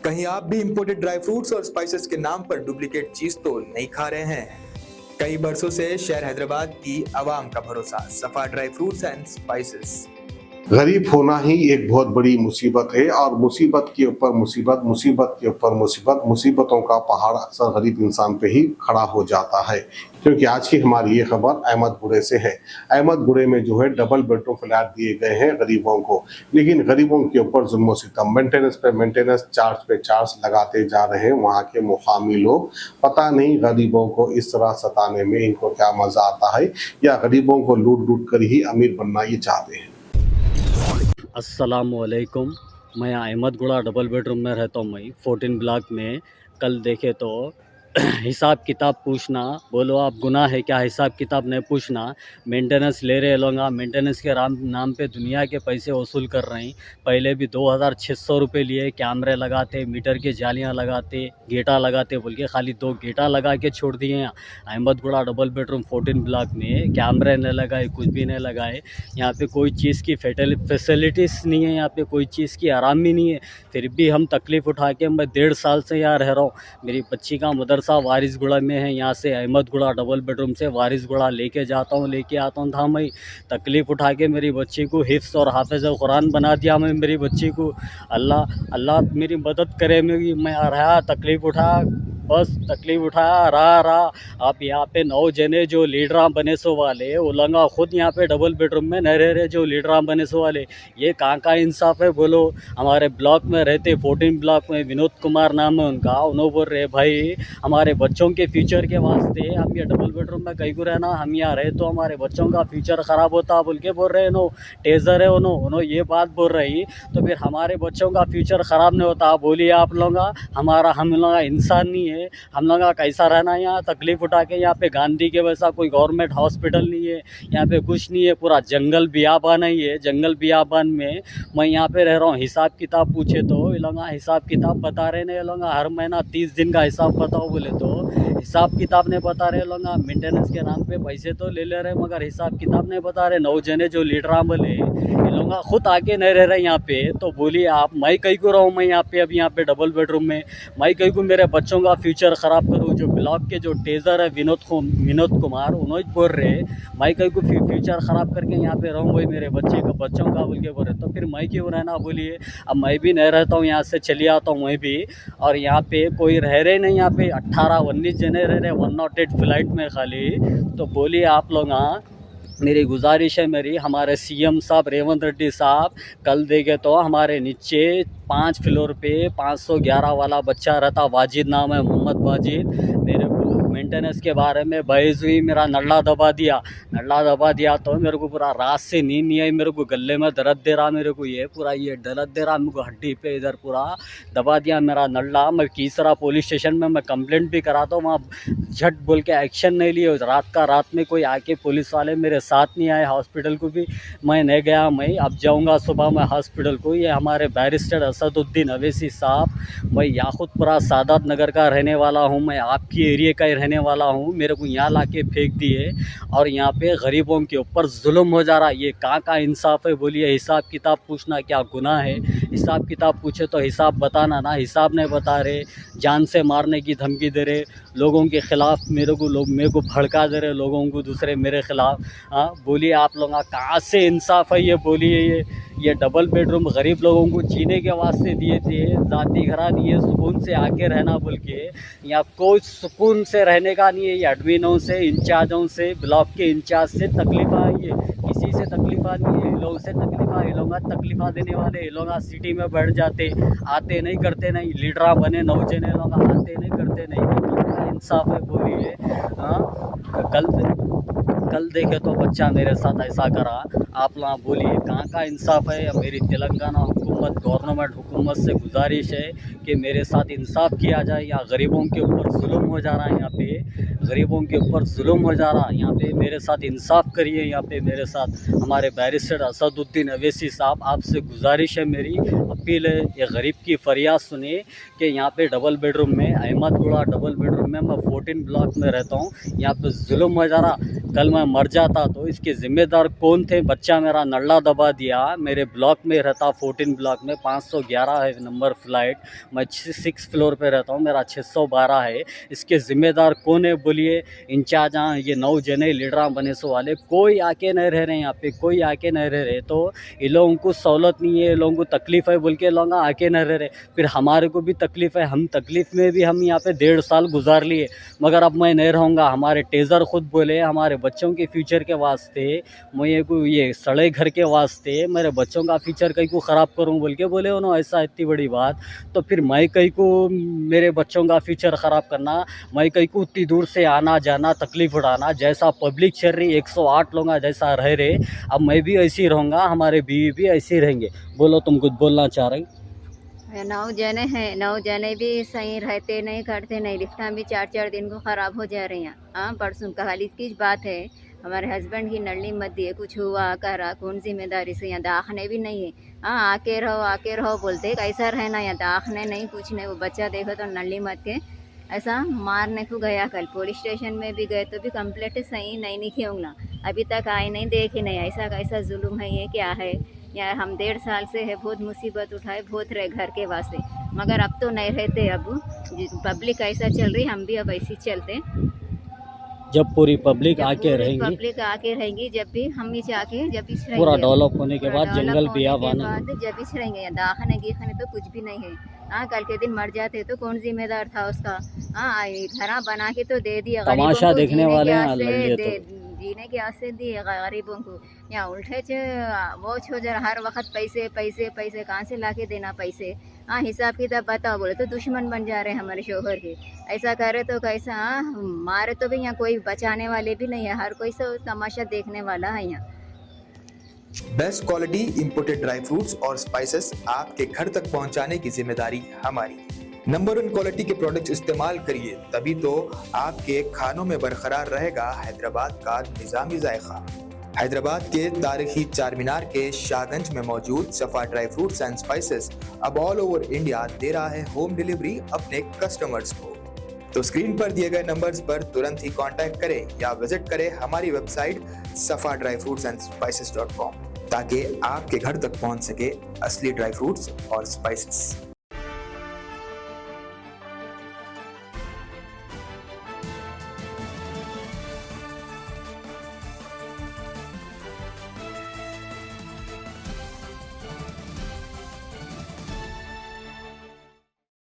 कहीं आप भी इंपोर्टेड ड्राई फ्रूट्स और स्पाइसेस के नाम पर डुप्लीकेट चीज तो नहीं खा रहे हैं? कई बरसों से शहर हैदराबाद की आवाम का भरोसा सफा ड्राई फ्रूट्स एंड स्पाइसेस। गरीब होना ही एक बहुत बड़ी मुसीबत है और मुसीबत के ऊपर मुसीबत, मुसीबत के ऊपर मुसीबत, मुसीबतों का पहाड़ अक्सर गरीब इंसान पे ही खड़ा हो जाता है। क्योंकि आज की हमारी ये खबर अहमदगुड़े से है। अहमदगुड़े में जो है डबल बेडरूम फ्लैट दिए गए हैं गरीबों को, लेकिन गरीबों के ऊपर जुल्म सितम, मेंटेनेंस पे मेंटेनेंस, चार्ज पे चार्ज लगाते जा रहे हैं वहाँ के मुकामी लोग। पता नहीं गरीबों को इस तरह सताने में इनको क्या मजा आता है, या गरीबों को लूट लूट कर ही अमीर बनना ये चाहते हैं। अस्सलामुअलैकुम। मैं अहमदगुड़ा डबल बेडरूम में रहता हूँ। मैं 14 ब्लॉक में कल देखे तो हिसाब किताब पूछना, बोलो आप गुनाह है क्या? हिसाब किताब नहीं पूछना। मेंटेनेंस ले रहे लोग, मेंटेनेंस के नाम पे दुनिया के पैसे वसूल कर रहे हैं। पहले भी 2600 रुपये लिए, कैमरे लगाते, मीटर की जालियां लगाते, गेटा लगाते बोल के खाली 2 गेटा लगा के छोड़ दिए हैं। अहमदगुड़ा डबल बेडरूम 14 ब्लॉक में कैमरे नहीं लगाए, कुछ भी नहीं लगाए। यहाँ पे कोई चीज़ की फैसिलिटीज़ नहीं है, यहाँ पे कोई चीज़ की आराम भी नहीं है। फिर भी हम तकलीफ़ उठा के, मैं 1.5 साल से यहाँ रह रहा हूँ। मेरी बच्ची का मदरसा वारिसगुड़ा में है। यहाँ से अहमदगुड़ा डबल बेडरूम से वारिसगुड़ा लेके आता हूँ था। मैं तकलीफ़ उठा के मेरी बच्ची को हिफ्ज़ और हाफिज़ कुरान बना दिया। मैं मेरी बच्ची को अल्लाह मेरी मदद करे। मैं रहा तकलीफ़ उठा, बस तकलीफ़ उठाया रहा। आप यहाँ पे 9 जने जो लीडरां बने सो वाले, वो लंगा खुद यहाँ पे डबल बेडरूम में नहीं रह रहे जो लीडरां बने सो वाले। ये कहाँ का इंसाफ है बोलो? हमारे ब्लॉक में रहते 14 ब्लॉक में विनोद कुमार नाम है उनका, उन्होंने बोल रहे भाई हमारे बच्चों के फ्यूचर के वास्ते हम ये डबल बेडरूम में कहीं को रहना, हम यहाँ रहे तो हमारे बच्चों का फ्यूचर ख़राब होता बोल के बोल रहे। नो टेजर है उन्होंने ये बात बोल रही, तो फिर हमारे बच्चों का फ्यूचर ख़राब नहीं होता? बोलिए आप लोग, हम लोग इंसान नहीं है? हम लोग का कैसा रहना यहाँ तकलीफ़ उठा के? यहाँ पे गांधी के वैसा कोई गवर्नमेंट हॉस्पिटल नहीं है, यहाँ पे कुछ नहीं है, पूरा जंगल बियाबान है। ये जंगल बियाबान में मैं यहाँ पे रह रहा हूँ। हिसाब किताब पूछे तो ये लोग हिसाब किताब बता रहे नहीं। लोग हर महीना 30 दिन का हिसाब बताओ बोले तो हिसाब किताब नहीं बता रहे। लोग मेंटेनेंस के नाम पे पैसे तो ले रहे मगर हिसाब किताब नहीं बता रहे। 9 जने जो लीडर बोले ये लोग खुद आके नहीं रह रहे यहाँ पे, तो बोलिए आप मैं कहीं को रहूँ? मैं यहाँ पे अभी यहाँ पे डबल बेडरूम में मैं कहीं को मेरे बच्चों का फ्यूचर ख़राब करूँ? जो ब्लॉक के जो टेजर है विनोद कुमार, उन्होंने बोल रहे मैं कहीं को फ्यूचर ख़राब करके यहाँ पे रहूँ भाई मेरे बच्चों का बोल के बोल रहे। तो फिर मैं क्यों रहना बोलिए? अब मैं भी नहीं रहता हूँ, यहाँ से चली आता हूँ मैं भी। और यहाँ पे कोई रह रहे नहीं, यहाँ पे 18-19 जने रह रहे 108 फ्लाइट में खाली। तो बोलिए आप लोग, मेरी गुजारिश है मेरी, हमारे सीएम साहब रेवंत रेड्डी साहब, कल देखे तो हमारे नीचे 5 फ्लोर पे 511 वाला बच्चा रहता, वाजिद नाम है, मोहम्मद वाजिद। मेरे को मेंटेनेंस के बारे में बहस हुई, मेरा नल्ला दबा दिया तो मेरे को पूरा रात से नींद नहीं आई। मेरे को गले में दर्द दे रहा, मेरे को ये पूरा ये दर्द दे रहा, मेरे को हड्डी पे इधर पूरा दबा दिया मेरा नल्ला। मैं कीसरा पुलिस स्टेशन में मैं कंप्लेंट भी करा तो वहाँ झट बोल के एक्शन नहीं लिए। रात में कोई आके पुलिस वाले मेरे साथ नहीं आए। हॉस्पिटल को भी मैं नहीं गया। मैं अब जाऊंगा सुबह मैं हॉस्पिटल को। ये हमारे बैरिस्टर असदुद्दीन अवैसी साहब, मैं याकूतपुरा सादात नगर का रहने वाला हूँ, मैं आपकी एरिया का ही रहने वाला हूँ। मेरे को यहाँ ला के फेंक दिए और यहाँ पे गरीबों के ऊपर जुल्म हो जा रहा है। ये कहाँ का इंसाफ है बोलिए? हिसाब किताब पूछना क्या गुनाह है? हिसाब किताब पूछे तो हिसाब बताना ना, हिसाब नहीं बता रहे। जान से मारने की धमकी दे रहे लोगों के ख़िलाफ़, मेरे को भड़का दे रहे लोगों को दूसरे मेरे ख़िलाफ़। हाँ बोलिए आप लोग, कहाँ से इंसाफ है ये बोलिए? ये डबल बेडरूम गरीब लोगों को जीने के वास्ते दिए थे, ज़ाती घरा दिए सुकून से आके रहना बोल के। यहाँ कोई सुकून से रहने का नहीं है। ये एडमिनों से, इंचार्जों से, ब्लॉक के इंचार्ज से तकलीफ़ा है, ये किसी से तकलीफ़ा नहीं है। लोग से तकलीफ़ा, ये लोग तकलीफ़ा देने वाले, ये लोग सिटी में बैठ जाते, आते नहीं करते नहीं। लीडरा बने 9 जने लोग आते नहीं करते नहीं। इंसाफ है बोलिए? हाँ कल देखे तो बच्चा मेरे साथ ऐसा करा, आप लोग बोलिए कहाँ का इंसाफ है? मेरी तेलंगाना हुकूमत, गवर्नमेंट हुकूमत से गुजारिश है कि मेरे साथ इंसाफ किया जाए। या गरीबों के ऊपर जुल्म हो जा रहा है, यहाँ पे गरीबों के ऊपर जुल्म हो जा रहा है। यहाँ पे मेरे साथ इंसाफ करिए। यहाँ पे मेरे साथ हमारे बैरिस्टर असदुद्दीन अवैसी साहब, आपसे गुजारिश है, मेरी अपील है, ये गरीब की फरियाद सुनिए कि यहाँ पे डबल बेडरूम में, अहमदगुड़ा डबल बेडरूम में मैं 14 ब्लॉक में रहता हूँ। यहाँ पे जुल्म हो जा रहा। कल मैं मर जाता तो इसके ज़िम्मेदार कौन थे? बच्चा मेरा नल्ला दबा दिया, मेरे ब्लॉक में रहता 14 ब्लॉक ब्लॉक में 511 है नंबर फ्लाइट। मैं 6 फ्लोर पे रहता हूँ, मेरा 612 है। इसके ज़िम्मेदार कौन है बोलिए? इंचार्ज हाँ ये 9 जने लीडर बने सो वाले, कोई आके नहीं रह रहे यहाँ पे, कोई आके नहीं रह रहे। तो ये लोगों को सहूलत नहीं है, लोगों को तकलीफ़ है बोल के लोग आके नहीं रह रहे। फिर हमारे को भी तकलीफ़ है, हम तकलीफ़ में भी हम यहाँ पे 1.5 साल गुजार लिए, मगर अब मैं नहीं रहूँगा। हमारे टेज़र खुद बोले हमारे बच्चों के फ्यूचर के वास्ते, मैं ये सड़े घर के वास्ते मेरे बच्चों का फ्यूचर कहीं को ख़राब करूँ बोल के बोले उन्होंने। ऐसा इतनी बड़ी बात, तो फिर मैं कहीं को मेरे बच्चों का फ्यूचर ख़राब करना, मैं कहीं को उतनी दूर से आना जाना तकलीफ़ उठाना, जैसा पब्लिक चल रही 108 लोग जैसा रह रहे, अब मैं भी ऐसे ही रहूँगा, हमारे बीवी भी ऐसे ही रहेंगे। बोलो तुम कुछ बोलना चाह रहे? 9 जने हैं, 9 जने भी सही रहते नहीं करते नहीं, लिफ्टा भी 4-4 दिन को ख़राब हो जा रही हैं। हाँ परसों कल की बात है, हमारे हस्बैंड की नली मत दिए, कुछ हुआ करा, कौन जिम्मेदारी से यहाँ दाखने भी नहीं है। हाँ आके रहो बोलते, कैसा रहना यहाँ, दाखने नहीं कुछ नहीं। वो बच्चा देखो तो नली मत के ऐसा मारने को गया। कल पुलिस स्टेशन में भी गए तो भी कंप्लेंट सही नहीं लिखे होंगे, अभी तक आए नहीं, देखे नहीं। ऐसा कैसा जुल्म है, ये क्या है? या हम 1.5 साल से है, बहुत मुसीबत उठाए, बहुत रहे घर के वास्ते, मगर अब तो नहीं रहते। अब पब्लिक ऐसा चल रही, हम भी अब ऐसे ही चलते। जब पूरी पब्लिक आके रहेंगी, पब्लिक आके रहेंगी, जब भी हम नीचे आके जब भी पूरा डेवलप होने के बाद जंगल बियाबान जब भी रहेंगे, या दाखने गीखने तो कुछ भी नहीं है। हाँ कल के दिन मर जाते तो कौन जिम्मेदार था उसका? हाँ घरा बना के तो दे दिया, तमाशा देखने वाले हैं, जीने के आसे दिए गरीबों को। यहाँ उल्टे वो छोड़ हर वक्त पैसे पैसे पैसे, कहाँ से ला के देना पैसे? हाँ हिसाब किताब बताओ बोले तो दुश्मन बन जा रहे हैं हमारे शोहर के। ऐसा करे तो कैसा? हाँ मारे तो भी यहाँ कोई बचाने वाले भी नहीं है, हर कोई सब तमाशा देखने वाला है यहाँ। Best quality imported dry fruits और स्पाइसेस आपके घर तक पहुंचाने की जिम्मेदारी हमारी। नंबर 1 क्वालिटी के प्रोडक्ट्स इस्तेमाल करिए, तभी तो आपके खानों में बरकरार रहेगा हैदराबाद का निजामी जायका। हैदराबाद के तारीखी चार मीनार के शाहगंज में मौजूद सफा ड्राई फ्रूट्स एंड स्पाइसेस अब ऑल ओवर इंडिया दे रहा है होम डिलीवरी अपने कस्टमर्स को। तो स्क्रीन पर दिए गए नंबर्स पर तुरंत ही कांटेक्ट करें या विजिट करें हमारी वेबसाइट safadryfruitsandsspices.com ताकि आपके घर तक पहुंच सके असली ड्राई फ्रूट्स और स्पाइसेस।